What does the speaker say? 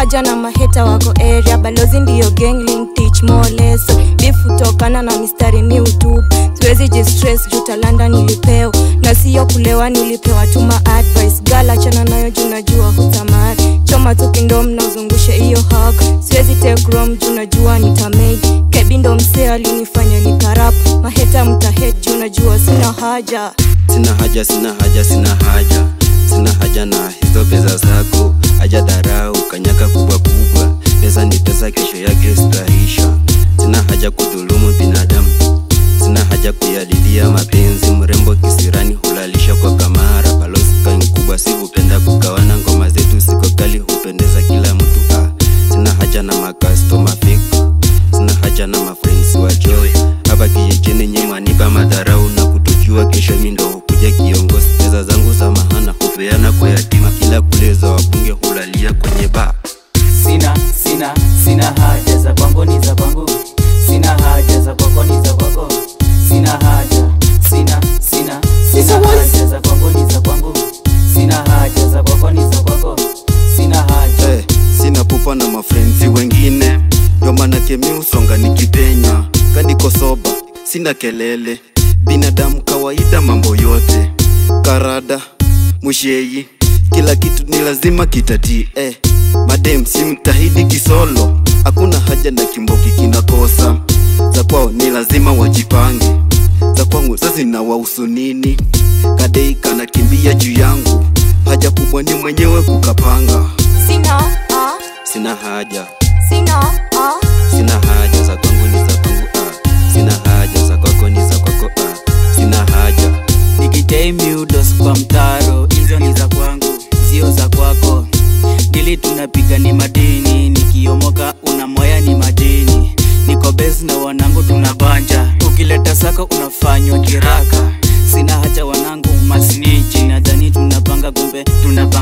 haja na maheta wako area. Balozi ndiyo gang link, teach more less. Beef utokana na mistari mi utubu. Siwezi jistress juu talanda nilipewa, na siyo kulewa nilipewa tuma advice. Gala chana nayo juu najua hutamari. Choma tu kindom na uzungushe iyo hug. Siwezi take rom juu najua nitamade. Kebindo msea alinifanya nikarap. Maheta mtahet juu najua sina haja. Sina haja, sina haja, sina haja. Sina haja na hizo pesa zako. Haja dharau, kanyaka kubwa kubwa. Pesa ni pesa, kesho yake sitaisha. Sina haja kudhulumu binadamu. Sina haja kuyalilia mapenzi. Mrembo kisirani hulalisha kwa kamara. Balozi kanyi kubwa si hupenda kukawana. Ngoma zetu siko kali hupendeza kila mtu. Sina haja na makastoma fake. Sina haja na mafriends wa joy. Hapa kijijini nyema nipa madharau na kutujua kesho mimi ndo hukuja kiongozi. Pesa zangu za mahana hupeana kwa yatima. Kila kuleza wabunge hulalia kwenye bar. Sina haja za kwangu ni za kwangu. Sina haja za kwako ni za kwako. Sina haja, sina haja za kwangu ni za kwangu. Sina haja za kwako ni za kwako. Sina haja. Sina pupa na mafriendsi wengine. Ndio maana kemi usonga nikipenya. Kaniko soba, sina kelele. Binadamu kawaida mambo yote. Karada, musheyi, kila kitu ni lazima kitati. Madem si mtahidi kisolo. Hakuna haja na kimboki kinakosa. Za kwao ni lazima wajipange. Za kwangu sasa inawahusu nini? Kadei kana kimbia juu yangu. Haja kubwa ni mwenyewe kukapanga. Sina haja. Sina haja za kwangu ni za kwangu. Sina haja za kwako ni za kwako. Sina haja. Nikitei miudos kwa mtaro. Hizo ni za kwangu, sio za kwako. Dili tunapiga ni madini. Nikiomoka unamoya ni madini. Niko base na wanangu tunabanja. Ukileta saka unafanywa kiraka. Sina haja wanangu masnichi. Nadhani tunapanga kumbe tunapanga.